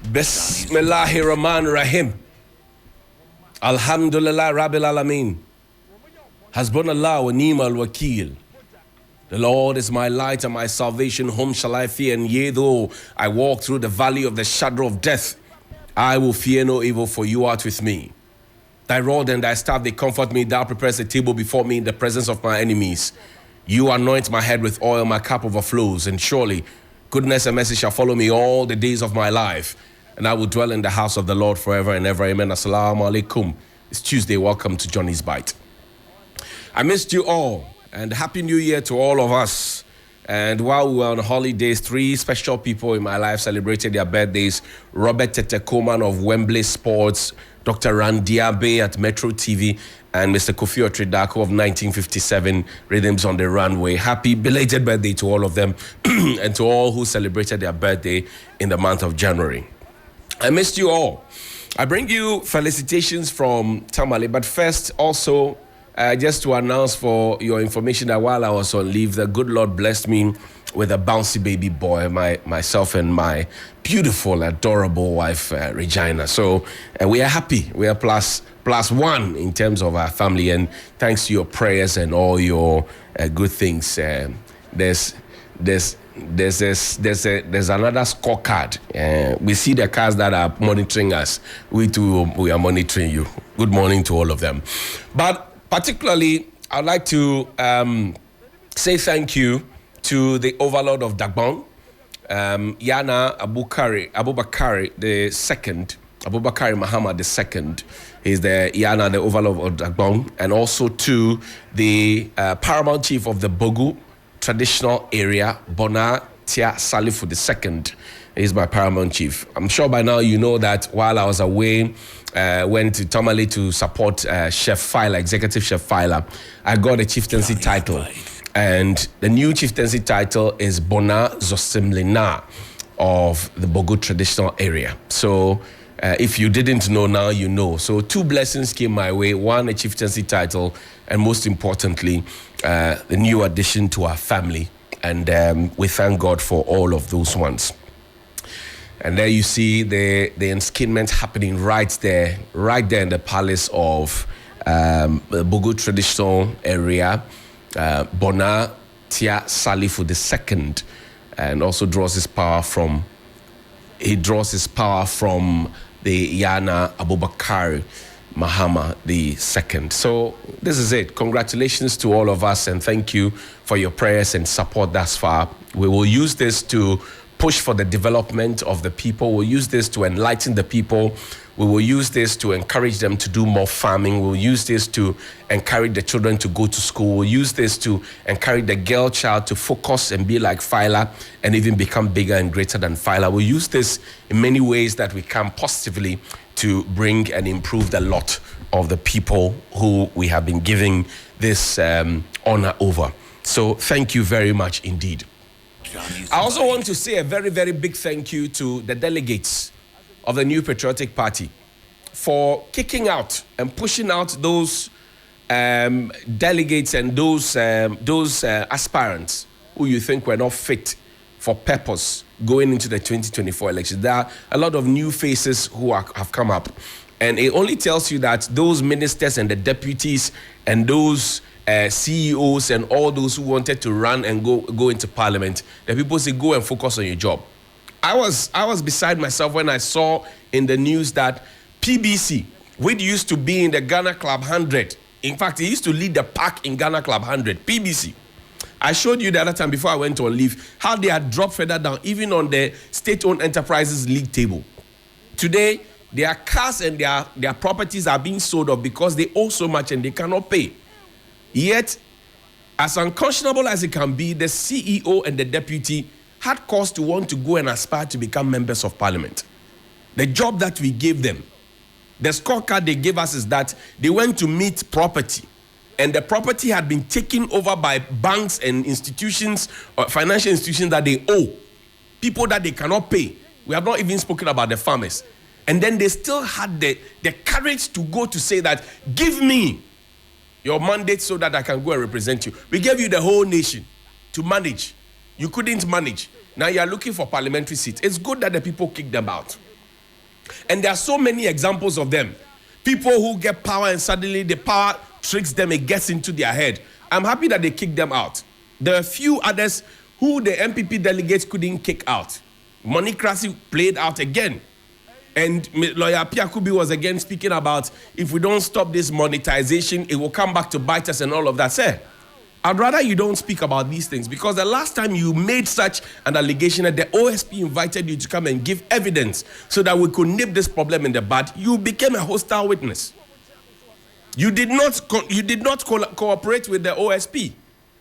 Bismillahirrahmanirrahim. Alhamdulillah Rabbil Alameen. Hasbunallah wa ni'mal wakil. The Lord is my light and my salvation. Whom shall I fear? And yea, though I walk through the valley of the shadow of death, I will fear no evil, for you art with me. Thy rod and thy staff, they comfort me. Thou preparest a table before me in the presence of my enemies. You anoint my head with oil, my cup overflows. And surely goodness and mercy shall follow me all the days of my life. And I will dwell in the house of the Lord forever and ever. Amen. Assalamu alaikum. It's Tuesday. Welcome to Johnny's Bite. I missed you all. And Happy New Year to all of us. And while we were on holidays, 3 special people in my life celebrated their birthdays. Robert Tete Coleman of Wembley Sports, Dr. Randiabe at Metro TV, and Mr. Kofi Otridako of 1957, Rhythms on the Runway. Happy belated birthday to all of them and to all who celebrated their birthday in the month of January. I missed you all. I bring you felicitations from Tamale, but first also just to announce for your information that while I was on leave, the good Lord blessed me with a bouncy baby boy, myself and my beautiful, adorable wife, Regina. So we are happy. We are plus one in terms of our family, and thanks to your prayers and all your good things. There's another scorecard. We see the cars that are monitoring us. We too, we are monitoring you. Good morning to all of them. But particularly, I'd like to say thank you to the overlord of Dagbon, Yana Abubakari the second, Abubakari Muhammad the second. He's the Yana, the overlord of Dagbon, and also to the paramount chief of the Bogu traditional area, Bona Tia Salifu the second. He's my paramount chief. I'm sure by now you know that while I was away, went to Tamale to support Chef Filer, Executive Chef Filer, I got a chieftaincy title. And the new chieftaincy title is Bona Zosimlina of the Bogu traditional area. So if you didn't know, now you know. So 2 blessings came my way. 1, a chieftaincy title, and most importantly, the new addition to our family. And we thank God for all of those ones. And there you see the enskinment happening right there in the palace of the Bogu traditional area, Bona Tia Salifu II, and also draws his power from the Yana Abubakar Mahama II. So this is it. Congratulations to all of us, and thank you for your prayers and support thus far. We will use this to push for the development of the people. We'll use this to enlighten the people. We will use this to encourage them to do more farming. We'll use this to encourage the children to go to school. We'll use this to encourage the girl child to focus and be like Filer and even become bigger and greater than Filer. We'll use this in many ways that we can positively to bring and improve the lot of the people who we have been giving this honor over. So thank you very much indeed. I also want to say a very, very big thank you to the delegates of the New Patriotic Party for kicking out and pushing out those delegates and those aspirants who you think were not fit for purpose going into the 2024 elections. There are a lot of new faces who have come up, and it only tells you that those ministers and the deputies and those CEOs and all those who wanted to run and go into parliament, the people say go and focus on your job. I was beside myself when I saw in the news that PBC, which used to be in the Ghana Club 100, in fact, he used to lead the pack in Ghana Club 100, PBC. I showed you the other time before I went on leave how they had dropped further down, even on the state-owned enterprises league table. Today, their cars and their properties are being sold off because they owe so much and they cannot pay. Yet, as unconscionable as it can be, the CEO and the deputy had cause to want to go and aspire to become members of parliament. The job that we gave them, the scorecard they gave us is that they went to meet property, and the property had been taken over by banks and institutions, or financial institutions that they owe, people that they cannot pay. We have not even spoken about the farmers. And then they still had the courage to go to say that, give me your mandate so that I can go and represent you. We gave you the whole nation to manage. You couldn't manage. Now you are looking for parliamentary seats. It's good that the people kicked them out. And there are so many examples of them. People who get power and suddenly the power tricks them, it gets into their head. I'm happy that they kicked them out. There are a few others who the NPP delegates couldn't kick out. Monocracy played out again. And lawyer Piakubi was again speaking about if we don't stop this monetization, it will come back to bite us and all of that. Sir, I'd rather you don't speak about these things, because the last time you made such an allegation that the OSP invited you to come and give evidence so that we could nip this problem in the bud, you became a hostile witness. You did not cooperate with the OSP.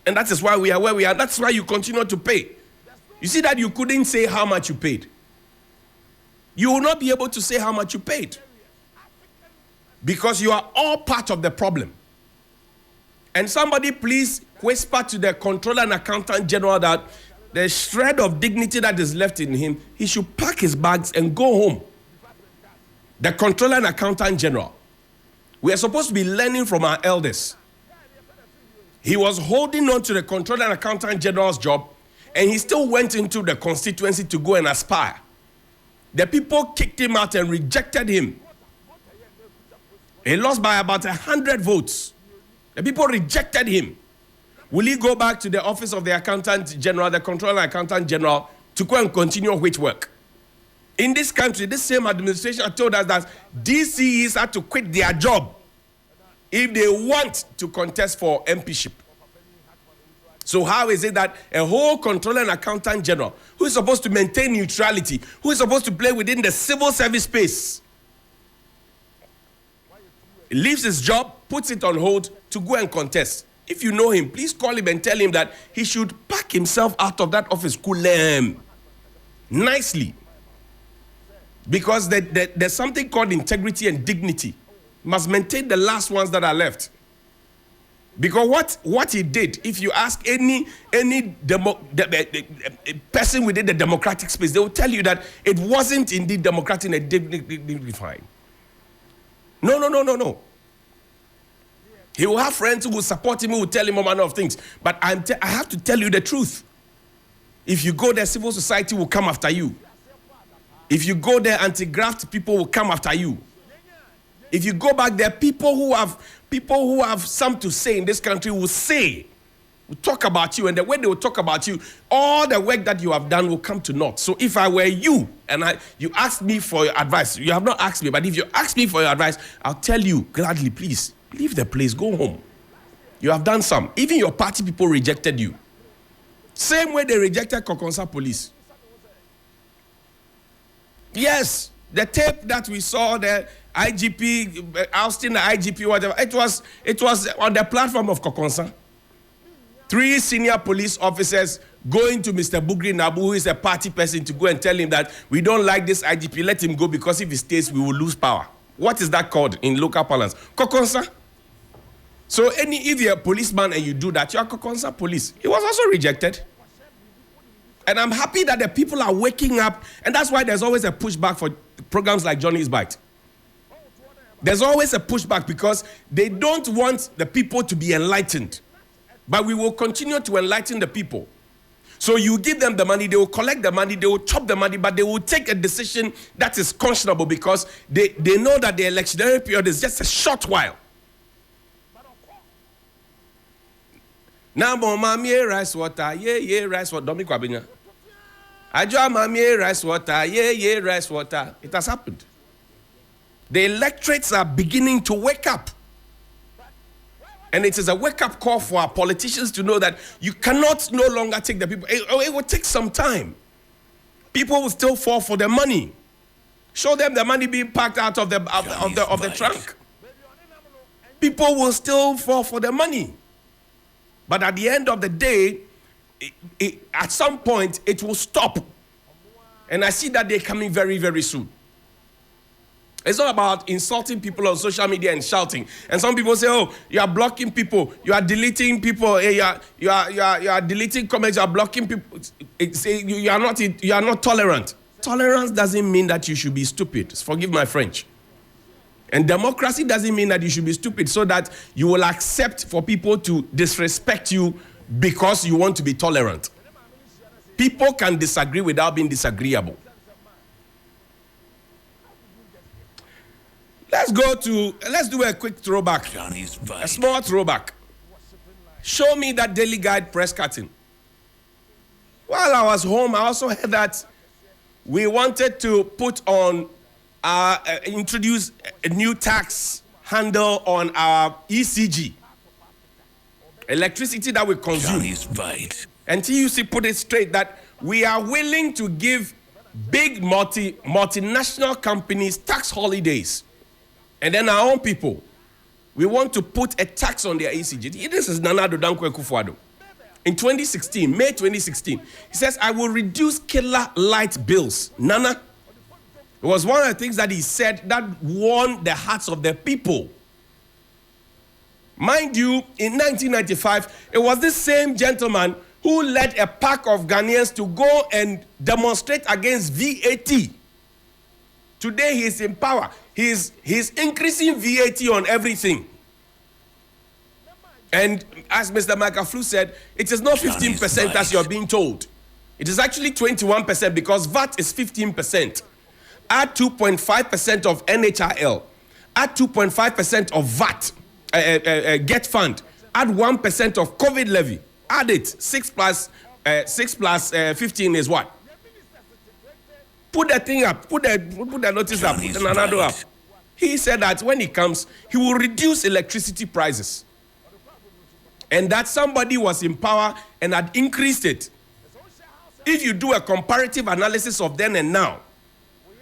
And that is why we are where we are. That's why you continue to pay. You see that you couldn't say how much you paid. You will not be able to say how much you paid, because you are all part of the problem. And somebody please whisper to the Controller and Accountant General that the shred of dignity that is left in him, he should pack his bags and go home. The Controller and Accountant General. We are supposed to be learning from our elders. He was holding on to the Controller and Accountant General's job, and he still went into the constituency to go and aspire. The people kicked him out and rejected him. He lost by about 100 votes. The people rejected him. Will he go back to the office of the Accountant General, the Controller and Accountant General, to go and continue which work? In this country, this same administration told us that DCEs had to quit their job if they want to contest for MPship. So how is it that a whole Controller and Accountant General, who is supposed to maintain neutrality, who is supposed to play within the civil service space, leaves his job, puts it on hold to go and contest? If you know him, please call him and tell him that he should pack himself out of that office nicely. Because there's something called integrity and dignity. He must maintain the last ones that are left. Because what he did, if you ask any person within the democratic space, they will tell you that it wasn't indeed democratic and dignified. No. He will have friends who will support him, who will tell him all manner of things. But I have to tell you the truth. If you go there, civil society will come after you. If you go there, anti-graft people will come after you. If you go back there, people who have some to say in this country will talk about you, and the way they will talk about you, all the work that you have done will come to naught. So if I were you and you asked me for your advice, you have not asked me, but if you ask me for your advice, I'll tell you gladly, please leave the place, go home. You have done some. Even your party people rejected you. Same way they rejected Kokonsa police. Yes, the tape that we saw, the IGP, ousting the IGP, whatever, it was on the platform of Kokonsa. 3 senior police officers going to Mr. Bugri Nabu, who is a party person, to go and tell him that we don't like this IGP, let him go, because if he stays, we will lose power. What is that called in local parlance? Kokonsa. So if you're a policeman and you do that, you are Kokonsa police. He was also rejected. And I'm happy that the people are waking up, and that's why there's always a pushback for programs like Johnny's Bite. There's always a pushback because they don't want the people to be enlightened. But we will continue to enlighten the people. So you give them the money, they will collect the money, they will chop the money, but they will take a decision that is questionable because they know that the electionary period is just a short while. Now, mommy rice water, yeah, rice water. Domi Kwabinya. Ajo mommy rice water, yeah, rice water. It has happened. The electorates are beginning to wake up. And it is a wake-up call for our politicians to know that you cannot no longer take the people. It will take some time. People will still fall for the money. Show them the money being packed out of the trunk. People will still fall for the money. But at the end of the day, at some point, it will stop. And I see that they're coming very, very soon. It's not about insulting people on social media and shouting. And some people say, oh, you are blocking people. You are deleting people. You are deleting comments. You are blocking people. You are not tolerant. Tolerance doesn't mean that you should be stupid. Forgive my French. And democracy doesn't mean that you should be stupid so that you will accept for people to disrespect you because you want to be tolerant. People can disagree without being disagreeable. Let's do a quick throwback. A small throwback. Show me that Daily Guide press cutting. While I was home, I also heard that we wanted to introduce a new tax handle on our ECG. Electricity that we consume. And TUC put it straight that we are willing to give big multinational companies tax holidays. And then our own people, we want to put a tax on their ECG. This is Nana Addo Dankwa Akufo-Addo. In 2016, May 2016, he says, I will reduce killer light bills. Nana, it was one of the things that he said that won the hearts of the people. Mind you, in 1995, it was this same gentleman who led a pack of Ghanaians to go and demonstrate against VAT. Today he is in power. He's increasing VAT on everything. And as Mr. Makaflu said, it is not 15% as you're being told. It is actually 21% because VAT is 15%. Add 2.5% of NHIL. Add 2.5% of VAT, Get Fund. Add 1% of COVID levy. Add it. 6 plus 15 is what? Put the thing up. Put the notice up. Put another up. He said that when he comes, he will reduce electricity prices. And that somebody was in power and had increased it. If you do a comparative analysis of then and now,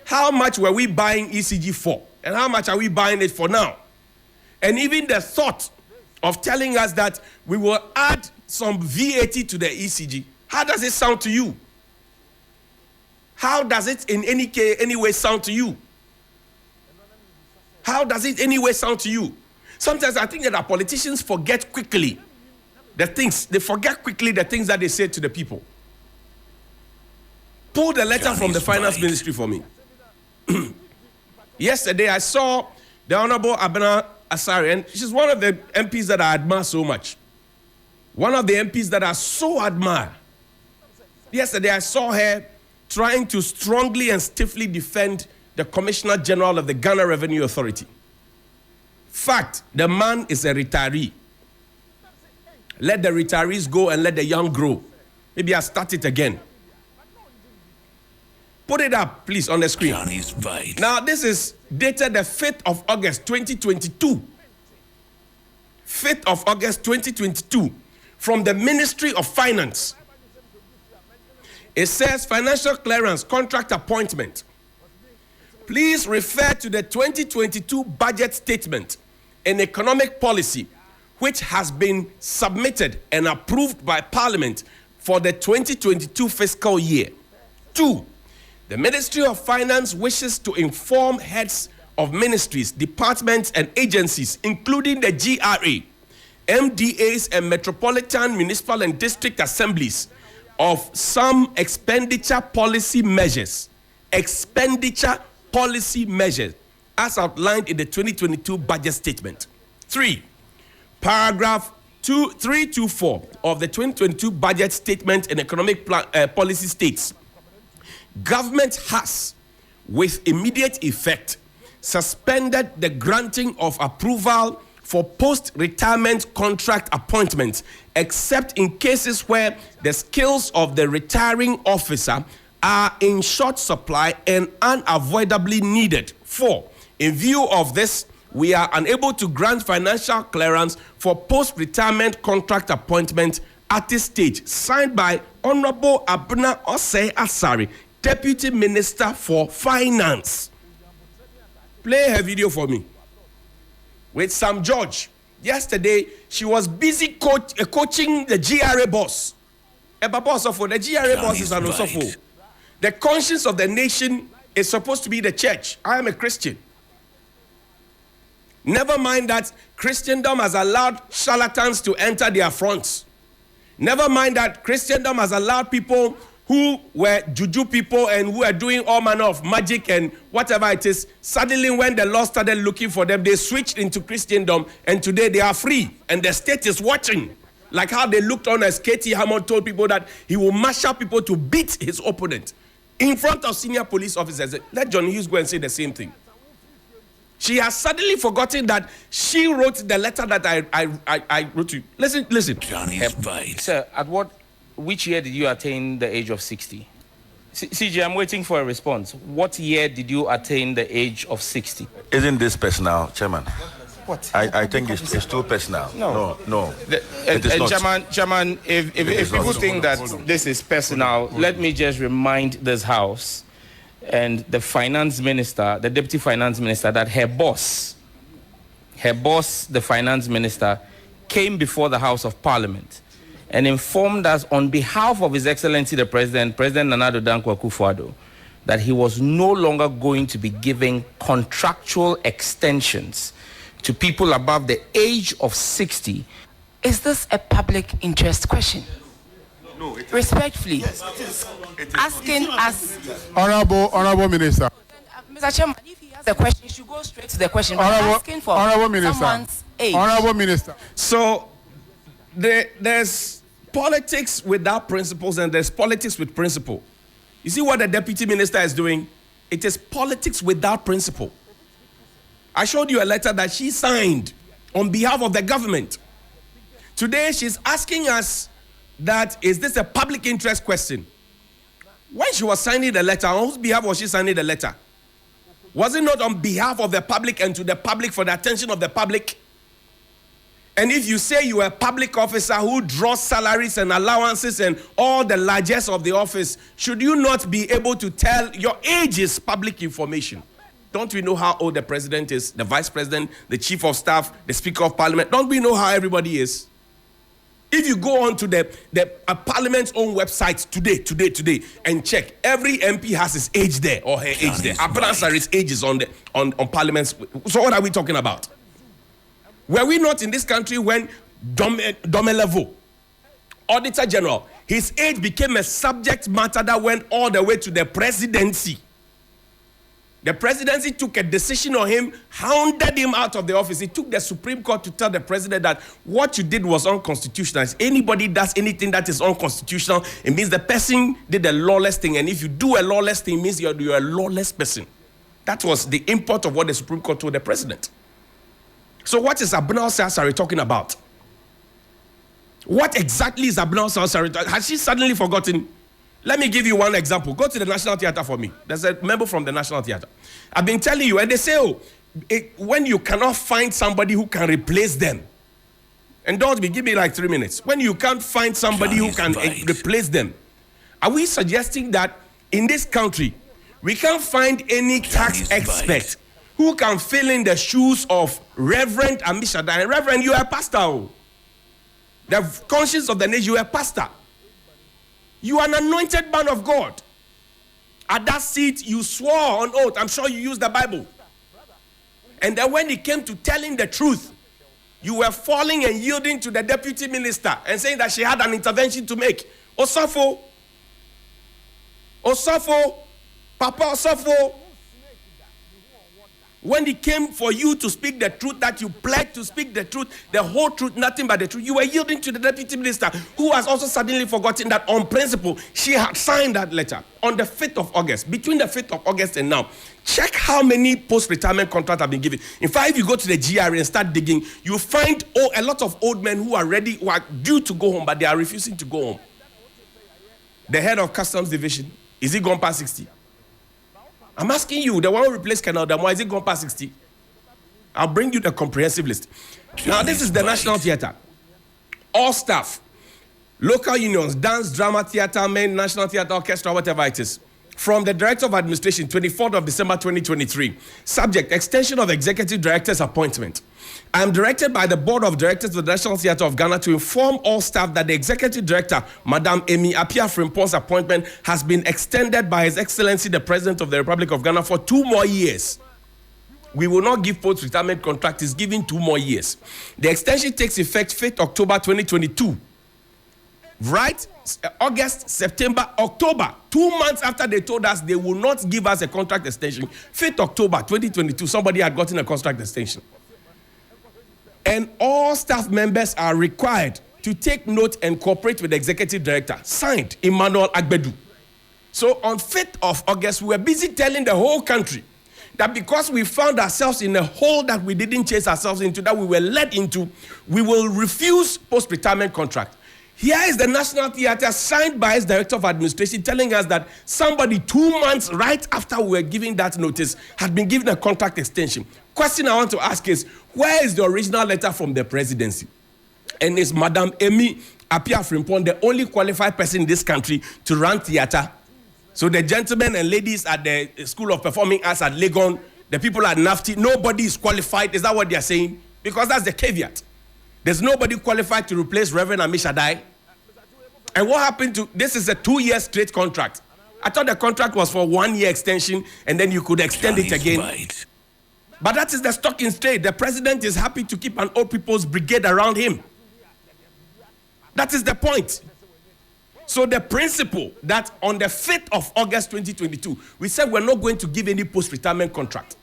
how much were we buying ECG for? And how much are we buying it for now? And even the thought of telling us that we will add some VAT to the ECG, how does it sound to you? How does it in any way sound to you? How does it anyway sound to you? Sometimes I think that our politicians forget quickly the things. They forget quickly the things that they say to the people. Pull the letter from the finance ministry for me. Yesterday, I saw the Honorable Abena Asari, and she's one of the MPs that I admire so much. One of the MPs that I so admire. Yesterday, I saw her trying to strongly and stiffly defend the Commissioner General of the Ghana Revenue Authority. Fact, the man is a retiree. Let the retirees go and let the young grow. Maybe I'll start it again. Put it up, please, on the screen. Now, this is dated the 5th of August, 2022. 5th of August, 2022, from the Ministry of Finance. It says, financial clearance, contract appointment. Please refer to the 2022 budget statement and economic policy, which has been submitted and approved by Parliament for the 2022 fiscal year. 2. The Ministry of Finance wishes to inform heads of ministries, departments, and agencies, including the GRA, MDAs, and Metropolitan, Municipal, and District Assemblies, of some expenditure policy measures. Expenditure policy measures, as outlined in the 2022 budget statement. 3. Paragraph 324 of the 2022 budget statement and economic policy states, government has, with immediate effect, suspended the granting of approval for post-retirement contract appointments, except in cases where the skills of the retiring officer are in short supply and unavoidably needed. 4. In view of this, we are unable to grant financial clearance for post-retirement contract appointment at this stage. Signed by Honorable Abena Osei Asari, Deputy Minister for Finance. Play her video for me. With Sam George. Yesterday, she was busy coaching the GRA boss. The GRA boss is an Osofo. The conscience of the nation is supposed to be the church. I am a Christian. Never mind that Christendom has allowed charlatans to enter their fronts. Never mind that Christendom has allowed people who were juju people and who are doing all manner of magic and whatever it is. Suddenly, when the law started looking for them, they switched into Christendom, and today they are free, and the state is watching. Like how they looked on as K.T. Hammond told people that he will marshal people to beat his opponent in front of senior police officers. Let Johnnie Hughes go and say the same thing. She has suddenly forgotten that she wrote the letter that I wrote to you. Listen. Johnny's Bite. Sir, which year did you attain the age of 60? CJ, I'm waiting for a response. What year did you attain the age of 60? Isn't this personal, Chairman? What? I think it's too personal. No. Chairman, if people think that this is personal, let me just remind this House and the finance minister, the deputy finance minister, that her boss, the finance minister, came before the House of Parliament and informed us on behalf of His Excellency the President Nana Addo Dankwa Akufo-Addo, that he was no longer going to be giving contractual extensions to people above the age of 60. Is this a public interest question? No, it is. Respectfully, Yes, it is. asking us. Honorable Minister. Mr. Chairman, if he has a question, he should go straight to the question. Honorable Someone's age. Honorable Minister. So there's politics without principles and there's politics with principle. You see what the deputy minister is doing? It is politics without principle. I showed you a letter that she signed on behalf of the government. Today, she's asking us that, is this a public interest question? When she was signing the letter, on whose behalf was she signing the letter? Was it not on behalf of the public and to the public, for the attention of the public? And if you say you are a public officer who draws salaries and allowances and all the largesse of the office, should you not be able to tell your age is public information? Don't we know how old the president is, the vice president, the chief of staff, the speaker of parliament? Don't we know how everybody is? If you go on to the parliament's own website today, and check, every MP has his age there or her age there. Abransary's age is on parliament's. So what are we talking about? Were we not in this country when Domelevo, Auditor General, his age became a subject matter that went all the way to the presidency? The presidency took a decision on him, hounded him out of the office. It took the Supreme Court to tell the president that what you did was unconstitutional. If anybody does anything that is unconstitutional, it means the person did a lawless thing. And if you do a lawless thing, it means you're a lawless person. That was the import of what the Supreme Court told the president. So what is Abnal Sasari talking about? What exactly is Abnal Sasari talking about? Has she suddenly forgotten? Let me give you one example. Go to the National Theatre for me. There's a member from the National Theatre. I've been telling you, and they say, when you cannot find somebody who can replace them, and don't give me like 3 minutes. When you can't find somebody who can replace them, are we suggesting that in this country, we can't find any tax expert who can fill in the shoes of Reverend Amishada? And Reverend, you are a pastor. The conscience of the nation, you are a pastor. You are an anointed man of God. At that seat, you swore on oath. I'm sure you used the Bible. And then when it came to telling the truth, you were falling and yielding to the deputy minister and saying that she had an intervention to make. Osafo, Papa Osafo, when it came for you to speak the truth, that you pledged to speak the truth, the whole truth, nothing but the truth, you were yielding to the deputy minister, who has also suddenly forgotten that on principle, she had signed that letter on the 5th of August. Between the 5th of August and now, check how many post-retirement contracts have been given. In fact, if you go to the GRA and start digging, you find a lot of old men who are ready, who are due to go home, but they are refusing to go home. The head of Customs Division, is he gone past 60? I'm asking you, the one who replaced Colonel Damwa, is it gone past 60? I'll bring you the comprehensive list. Now, this is the National Theatre. All staff, local unions, dance, drama, theatre, men, National Theatre, orchestra, whatever it is. From the Director of Administration, 24th of December 2023. Subject, extension of Executive Director's appointment. I am directed by the Board of Directors of the National Theatre of Ghana to inform all staff that the Executive Director, Madam Emi Apia Frimpong's appointment has been extended by His Excellency the President of the Republic of Ghana for 2 more years. We will not give post-retirement contract, is given 2 more years. The extension takes effect 5th October 2022. Right? August, September, October. 2 months after they told us they will not give us a contract extension. 5th October 2022, somebody had gotten a contract extension. And all staff members are required to take note and cooperate with the executive director. Signed, Emmanuel Agbedu. So on 5th of August, we were busy telling the whole country that because we found ourselves in a hole that we didn't chase ourselves into, that we were led into, we will refuse post-retirement contract. Here is the National Theatre signed by its Director of Administration telling us that somebody 2 months right after we were giving that notice had been given a contract extension. Question I want to ask is, where is the original letter from the presidency? And is Madam Emi Apia Frimpong the only qualified person in this country to run theatre? So the gentlemen and ladies at the School of Performing Arts at Legon, the people at NAFTI, nobody is qualified. Is that what they are saying? Because that's the caveat. There's nobody qualified to replace Reverend Amishadai. And what happened to, this is a 2-year straight contract. I thought the contract was for 1 year extension and then you could extend it again. Right. But that is the stock in trade. The president is happy to keep an old people's brigade around him. That is the point. So the principle that on the 5th of August 2022, we said we're not going to give any post-retirement contract.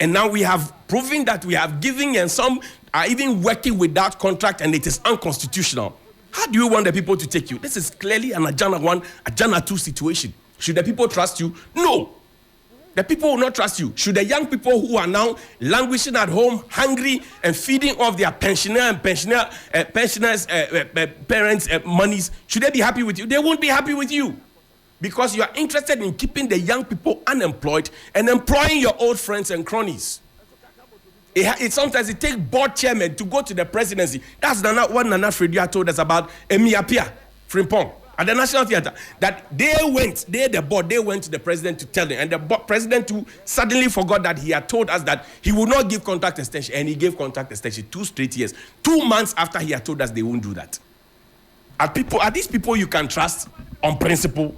And now we have proven that we have given, and some are even working without contract, and it is unconstitutional. How do you want the people to take you? This is clearly an Ajana 1, Ajana 2 situation. Should the people trust you? No. The people will not trust you. Should the young people who are now languishing at home, hungry, and feeding off their pensioners' parents' monies, should they be happy with you? They won't be happy with you. Because you are interested in keeping the young people unemployed and employing your old friends and cronies. Sometimes it takes board chairmen to go to the presidency. That's what Nana Fredia told us about Emi Apia Frimpong at the National Theatre. That they went to the president to tell them. And the president too suddenly forgot that he had told us that he would not give contract extension. And he gave contract extension 2 straight years. 2 months after he had told us they won't do that. Are these people you can trust on principle?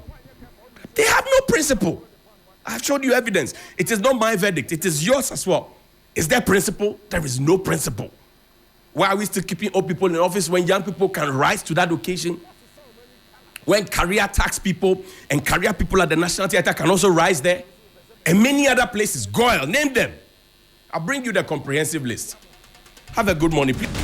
They have no principle. I've showed you evidence. It is not my verdict. It is yours as well. Is there principle? There is no principle. Why are we still keeping old people in office when young people can rise to that occasion? When career tax people and career people at the National Theatre can also rise there? And many other places. Goyle, name them. I'll bring you the comprehensive list. Have a good morning, please.